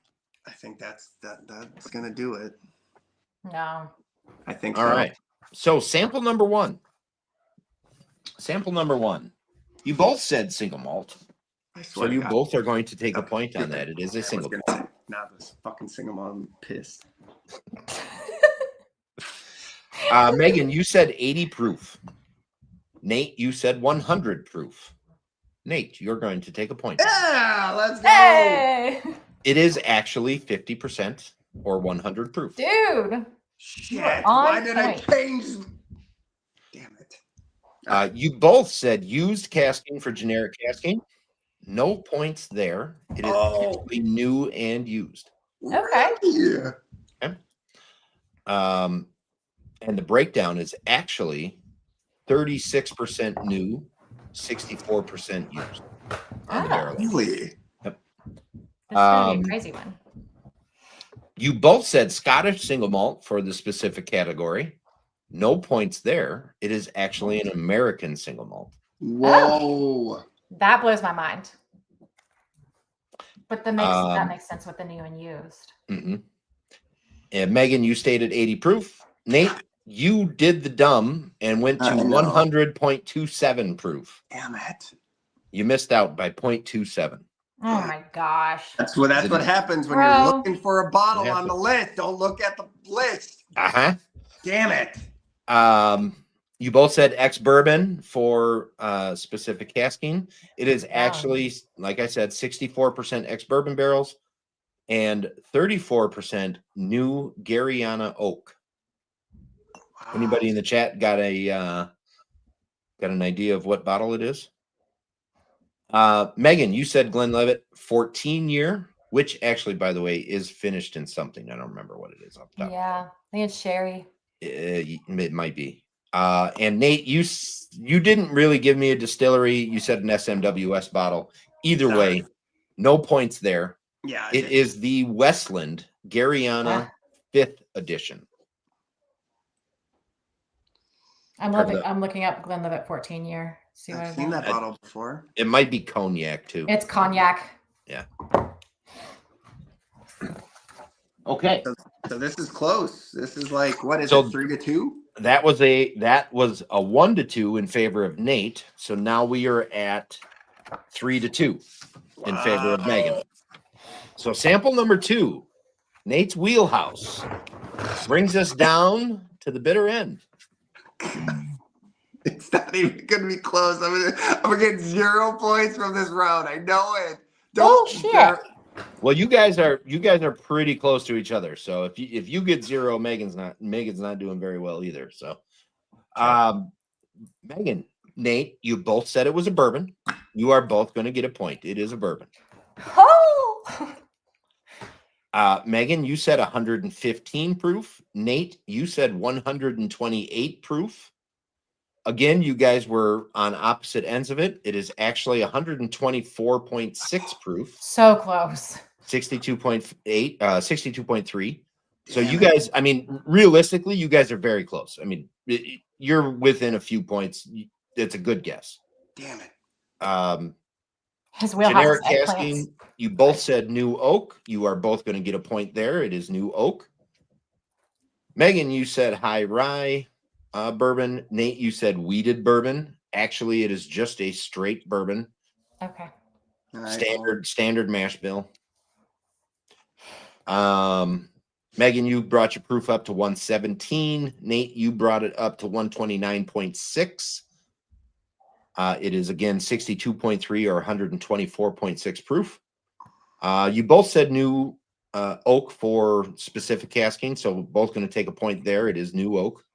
I think that's gonna do it. No. I think All so. right. So sample number 1. Sample number 1. You both said single malt. So you both are going to take a point on that. It is a single malt. Not this fucking single malt. I'm pissed. Megan, you said 80 proof. Nate, you said 100 proof. Nate, you're going to take a point. Yeah, let's go. Hey, It is actually 50% or 100 proof. dude. Shit. Why did I change? Damn it. You both said used casking for generic casking. No points there. It is actually new and used. Okay. Yeah. Okay. And the breakdown is actually 36% new, 64% used on the barrel. Really? This is gonna be a crazy one. You both said Scottish single malt for the specific category. No points there. It is actually an American single malt. Whoa. That blows my mind. But that makes sense with the new and used. Mm-hmm. And Megan, you stated 80 proof. Nate, you did the dumb and went to 100.27 proof. Damn it. You missed out by 0.27. Oh my gosh. That's what happens when you're looking for a bottle on the list. Don't look at the list. Uh-huh. Damn it. You both said ex-bourbon for specific casking. It is actually, like I said, 64% ex-bourbon barrels and 34% new Garyana oak. Wow. Anybody in the chat got an idea of what bottle it is? Megan, you said Glenlivet 14-year. which actually, by the way, is finished in something. I don't remember what it is off the top. Yeah, I think it's sherry. It might be. And Nate, you didn't really give me a distillery. You said an SMWS bottle. Either way, no points there. Yeah, it is the Westland Garyana 5th edition. I'm looking up Glenlivet 14 year. See what I've seen that bottle before. It might be cognac too. It's cognac. Yeah. Okay. So this is close. This is like, what is it, 3-2? That was a 1-2 in favor of Nate. So now we are at 3-2 in favor of Megan. So sample number 2, Nate's wheelhouse, brings us down to the bitter end. It's not even gonna be close. I'm gonna get 0 points from this round. I know it. Oh shit. Well, you guys are pretty close to each other. So if you get 0, Megan's not doing very well either. So, Megan, Nate, you both said it was a bourbon. You are both going to get a point. It is a bourbon. Oh. Megan, you said 115 proof. Nate, you said 128 proof. Again, you guys were on opposite ends of it. It is actually 124.6 proof. So close. 62.8, 62.3. So you guys, I mean, realistically, you guys are very close. I mean, you're within a few points. It's a good guess. Damn it. His wheelhouse Generic is eggplants. casking, you both said new oak. You are both going to get a point there. It is new oak. Megan, you said high rye bourbon. Nate, you said weeded bourbon. Actually, it is just a straight bourbon. Okay. Standard mash bill. Megan, you brought your proof up to 117. Nate, you brought it up to 129.6. It is again 62.3 or 124.6 proof. You both said new oak for specific casking, so we're both going to take a point there. It is new oak.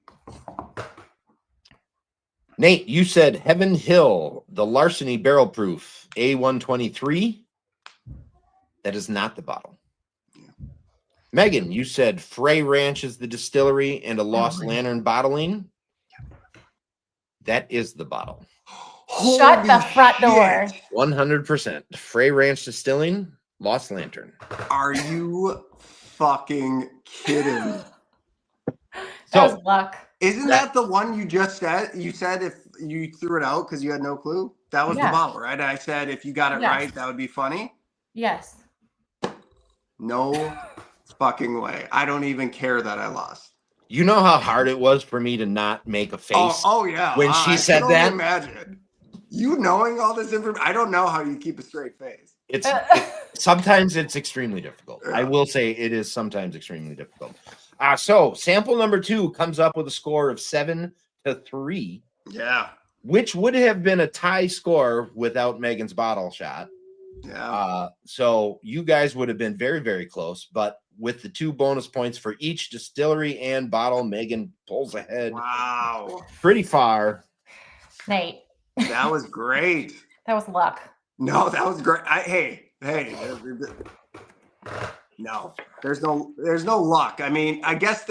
Nate, you said Heaven Hill, the Larceny Barrel Proof A123. That is not the bottle. Megan, you said Frey Ranch is the distillery and a Lost Lantern bottling. That is the bottle. Shut the front door. 100%. Frey Ranch Distilling, Lost Lantern. Are you fucking kidding? That was luck. Isn't that the one you just said? You said if you threw it out because you had no clue? That was the bottle, right? I said if you got it right, that would be funny. Yes. No fucking way. I don't even care that I lost. You know how hard it was for me to not make a face? Oh yeah. When she said that? Imagine. You knowing all this information. I don't know how you keep a straight face. Sometimes it's extremely difficult. I will say it is sometimes extremely difficult. So sample number 2 comes up with a score of 7-3. Yeah. Which would have been a tie score without Megan's bottle shot. Yeah. So you guys would have been very, very close, but with the 2 bonus points for each distillery and bottle, Megan pulls ahead. Wow. Pretty far. Nate. That was great. That was luck. No, that was great. Hey. No, there's no luck. I mean, I guess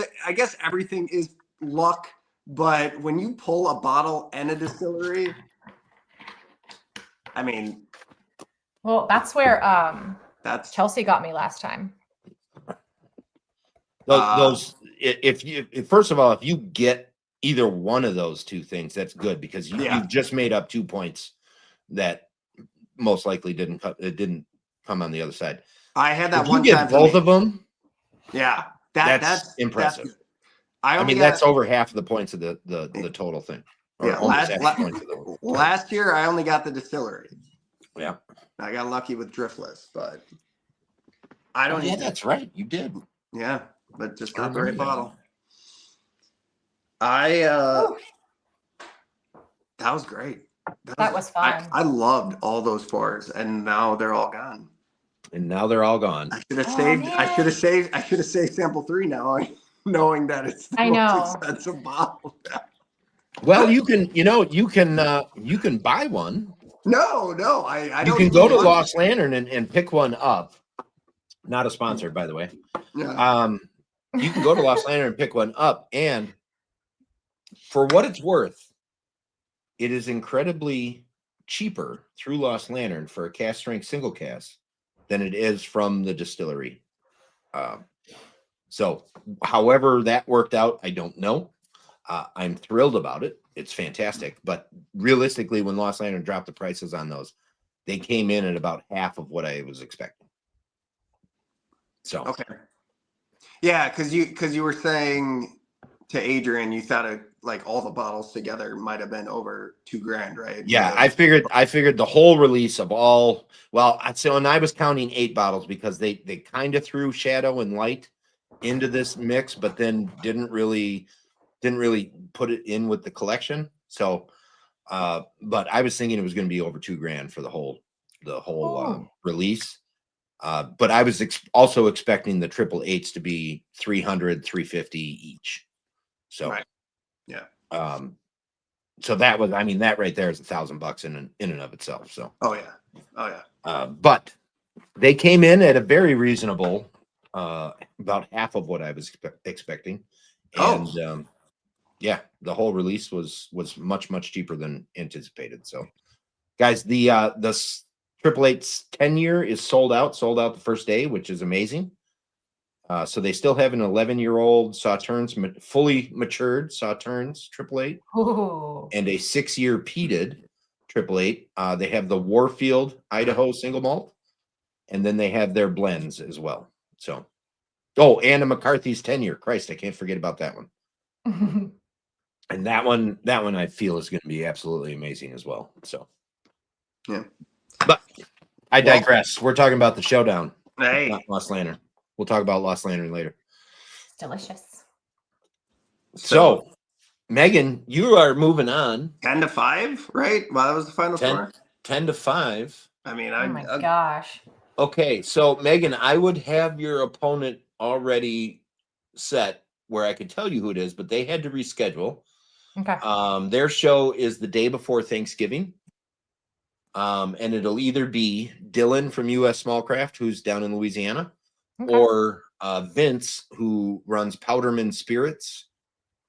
everything is luck, but when you pull a bottle and a distillery, I mean, well, that's where that's Chelsea got me last time. First of all, if you get either one of those 2 things, that's good because you've just made up 2 points that most likely didn't come on the other side. I had that if one you get time both of them. Yeah, that's impressive. That's, I mean, that's over half of the points of the total thing. Yeah, last year I only got the distillery. Yeah, I got lucky with Driftless, but I don't. Yeah, that's right. You did. Yeah, but just not the right bottle. That was great. That was fun. I loved all those 4s, and now they're all gone. I should have saved. Man. I should have saved sample 3 now, knowing that it's the most expensive bottle. Well, you can buy one. No, I don't. You can go to Lost Lantern and pick one up. Not a sponsor, by the way. Yeah. You can go to Lost Lantern and pick one up, and for what it's worth, it is incredibly cheaper through Lost Lantern for a cast strength single cast than it is from the distillery. So however that worked out, I don't know. I'm thrilled about it. It's fantastic. But realistically, when Lost Lantern dropped the prices on those, they came in at about half of what I was expecting. So Okay. Yeah, because you were saying to Adrian, you thought it, like all the bottles together might have been over $2,000, right? yeah, I figured the whole release of all, well, so, and I was counting 8 bottles because they kind of threw Shadow and Light into this mix, but then didn't really put it in with the collection. So but I was thinking it was going to be over $2,000 for the whole release. But I was also expecting the 888s to be 300, 350 each. So right. Yeah. So that was, I mean, that right there is $1,000 in and of itself. So Oh yeah. but they came in at a very reasonable, about half of what I was expecting. And yeah, the whole release was much cheaper than anticipated. So guys, the 888's 10-year is sold out the first day, which is amazing. So they still have an 11-year-old Sauternes, fully matured Sauternes 888, and a 6-year peated 888. They have the Warfield Idaho single malt, and then they have their blends as well. So, oh, and a McCarthy's 10-year. Christ, I can't forget about that one. And that one I feel is going to be absolutely amazing as well. So, yeah. But I digress. We're talking about the Showdown, Hey. not Lost Lantern. We'll talk about Lost Lantern later. It's delicious. So, Megan, you are moving on. 10-5, right? Well, that was the final score. 10-5. I mean, Oh my gosh. Okay, so Megan, I would have your opponent already set where I could tell you who it is, but they had to reschedule. Okay. Their show is the day before Thanksgiving. And it'll either be Dylan from US Smallcraft, who's down in Louisiana, or Vince, who runs Powderman Spirits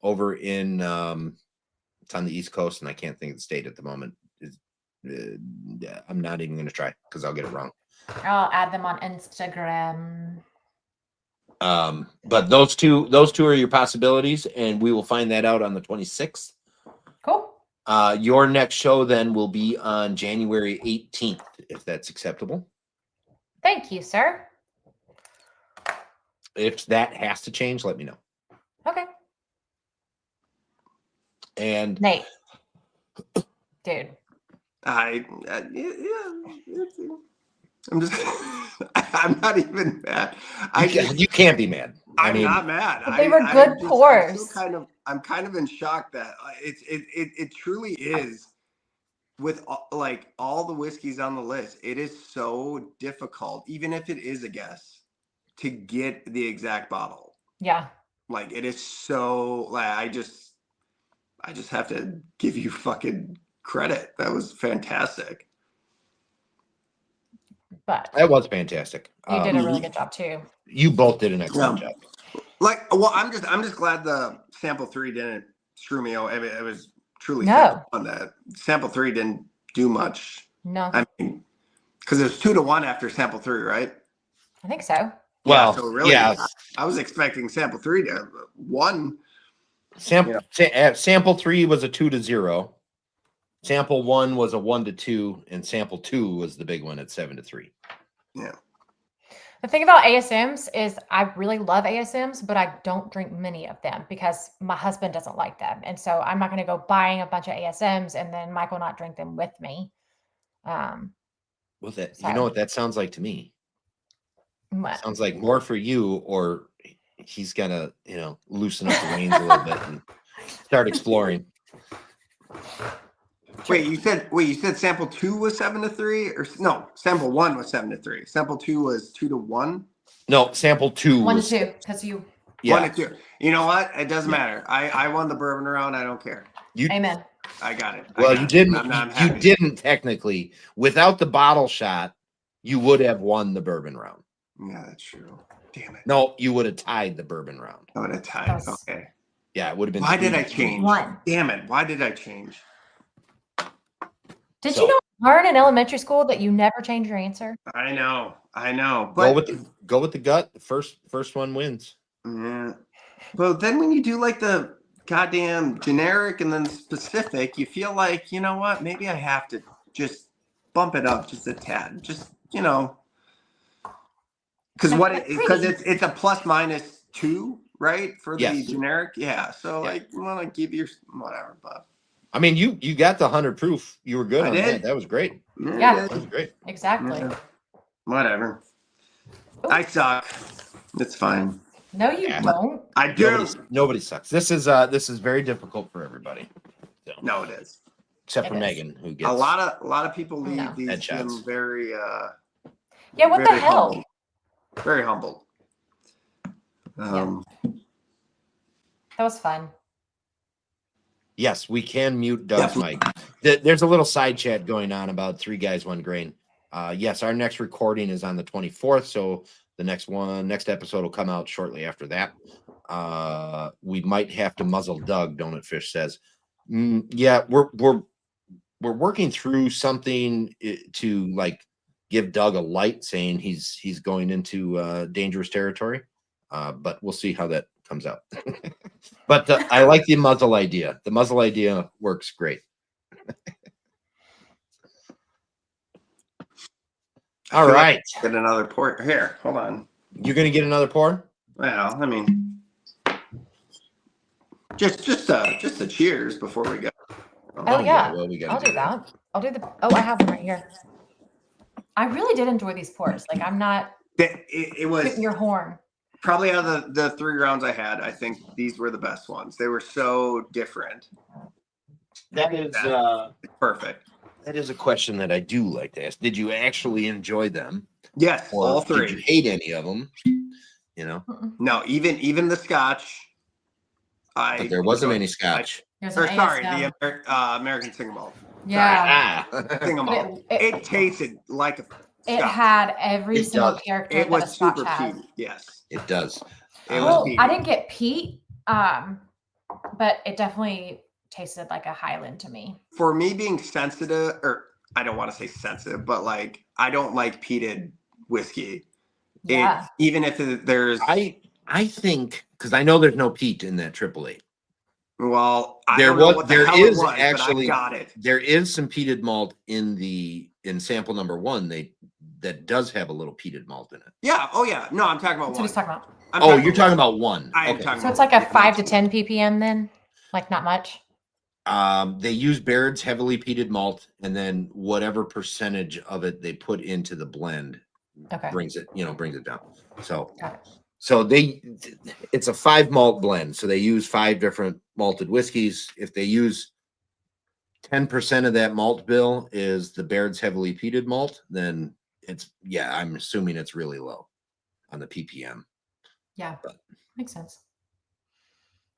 over in it's on the East Coast, and I can't think of the state at the moment. I'm not even going to try because I'll get it wrong. I'll add them on Instagram. But those two are your possibilities, and we will find that out on the 26th. Cool. Your next show then will be on January 18th, if that's acceptable. Thank you, sir. If that has to change, let me know. Okay. And Nate, dude, I'm just, I'm not even mad. You can't be mad. I'm not mad. They were good pours. I'm kind of in shock that it truly is, with like all the whiskeys on the list. It is so difficult, even if it is a guess, to get the exact bottle. Yeah. Like it is so, like I just have to give you fucking credit. That was fantastic. But that was fantastic. You did a really good job too. You both did an excellent job. Like, well, I'm just glad the sample 3 didn't screw me over. I mean, it was truly on that. Sample 3 didn't do much. No. I mean, because it was 2-1 after sample 3, right? I think so. Well, so really, yeah. I was expecting sample 3 to 1. Sample 3 was a 2-0. Sample 1 was a 1-2, and sample 2 was the big one at 7-3. Yeah. The thing about ASMs is I really love ASMs, but I don't drink many of them because my husband doesn't like them. And so I'm not going to go buying a bunch of ASMs and then Michael not drink them with me. Well, you know what that sounds like to me? What? Sounds like more for you, or he's got to, loosen up the reins a little bit and start exploring. Wait, you said sample 2 was 7-3, or no? Sample 1 was 7-3. Sample 2 was 2-1. No, sample 2 was 1-2 because you. Yeah. 1-2. You know what? It doesn't matter. I won the bourbon round. I don't care. Amen. I got it. Well, you didn't. You didn't technically. Without the bottle shot, you would have won the bourbon round. Yeah, that's true. Damn it. No, you would have tied the bourbon round. I would have tied. That's- Okay. Yeah, it would have been. Why did I 3-3. change? One. Damn it. Why did I change? Did So- you not learn in elementary school that you never change your answer? I know. But Go with the gut. The first one wins. yeah. But then when you do like the goddamn generic and then specific, you feel like, you know what? Maybe I have to just bump it up just a tad. Just, because it's a +-2, right? For the Yes. generic. Yeah. So Yeah. like you want to give your whatever, but I mean, you got the 100 proof. You were good I on did. that. That was great. Yeah. That was great. Exactly. Yeah. Whatever. Oh. I suck. It's fine. No, you Yeah. don't. I do. Nobody sucks. This is very difficult for everybody. So, No, it is. except It for is. Megan, who gets A lot of people leave No. these Headshots. them very Yeah, what the very hell? humbled. Very humbled. That was fun. Yes, we can mute Doug's Definitely. mic. There's a little side chat going on about 3 Guys 1 Grain. Yes, our next recording is on the 24th, so the next episode will come out shortly after that. We might have to muzzle Doug, Donut Fish says. Yeah, we're working through something to like give Doug a light, saying he's going into dangerous territory. But we'll see how that comes out. But I like the muzzle idea. The muzzle idea works great. All right. Get another pour here. Hold on. You're gonna get another pour? Well, I mean, just a cheers before we go. Oh, yeah. Well, we gotta I'll do that. I'll do the. Oh, I have one right here. I really did enjoy these pours. Like, I'm not It was tooting your horn. probably out of the 3 rounds I had. I think these were the best ones. They were so different. That is Perfect. that is a question that I do like to ask. Did you actually enjoy them? Yes, Or all did you 3. hate any of them? You know, No, even the Scotch. but there wasn't any scotch. There's Or an sorry, ASM. the American single malt. Yeah. Single But malt. it- It tasted like a It Scotch. had every It single does. character It that a was Scotch super has. peaty. Yes. It does. It was Well, peaty. I didn't get peat, but it definitely tasted like a Highland to me. For me being sensitive, or I don't want to say sensitive, but like I don't like peated whiskey. Yeah. Even if there's I think because I know there's no peat in that 888. well, I There don't know was- what the there hell it is was, actually- but I got it. There is some peated malt in sample number 1. That does have a little peated malt in it. Yeah. Oh yeah. No, I'm talking about That's what one. he's talking about. I'm You're talking about 1. I am Okay. talking So it's like a 5 to 10 ppm then? Like not much? They use Baird's heavily peated malt, and then whatever percentage of it they put into the blend Okay. brings it down. So, Got it. it's a 5 malt blend. So they use 5 different malted whiskeys. If they use 10% of that malt bill is the Baird's heavily peated malt, then I'm assuming it's really low on the ppm. Yeah. But- Makes sense.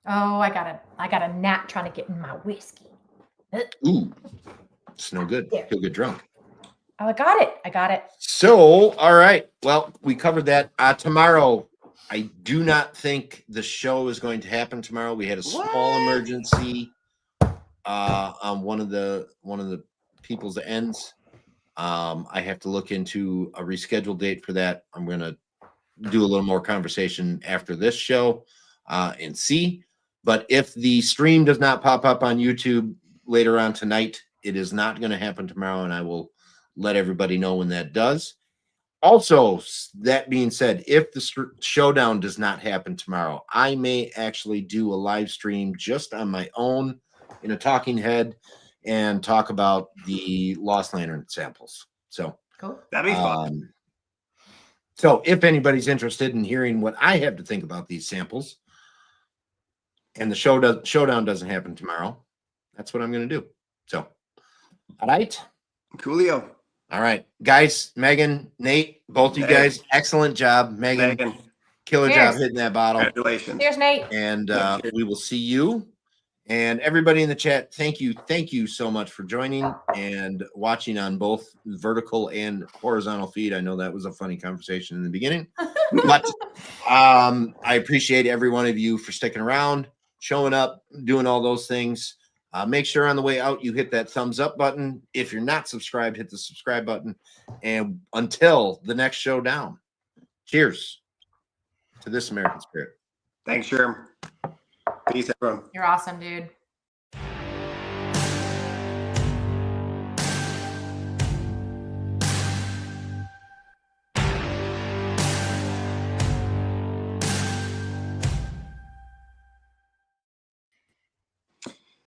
Oh, I got a gnat trying to get in my whiskey. Ooh, it's no good. Yeah. He'll get drunk. Oh, I got it. So, all right. Well, we covered that. Tomorrow, I do not think the show is going to happen tomorrow. We had a small What? emergency on one of the people's ends. I have to look into a rescheduled date for that. I'm going to do a little more conversation after this show and see. But if the stream does not pop up on YouTube later on tonight, it is not going to happen tomorrow, and I will let everybody know when that does. Also, that being said, if the showdown does not happen tomorrow, I may actually do a live stream just on my own in a talking head and talk about the Lost Lantern samples. So, Cool. That'd be fun. so if anybody's interested in hearing what I have to think about these samples, and the showdown doesn't happen tomorrow, that's what I'm going to do. So, all right. Coolio. All right, guys, Megan, Nate, both of you Hey. guys, excellent job. Megan, killer Cheers. job hitting that bottle. Congratulations. Cheers, Nate. And Yeah, cheers. we will see you And everybody in the chat, thank you so much for joining and watching on both vertical and horizontal feed. I know that was a funny conversation in the beginning, but I appreciate every one of you for sticking around, showing up, doing all those things. Make sure on the way out you hit that thumbs up button. If you're not subscribed, hit the subscribe button. And until the next showdown, cheers to this American spirit. Thanks, Sherm. Peace, everyone. You're awesome, dude.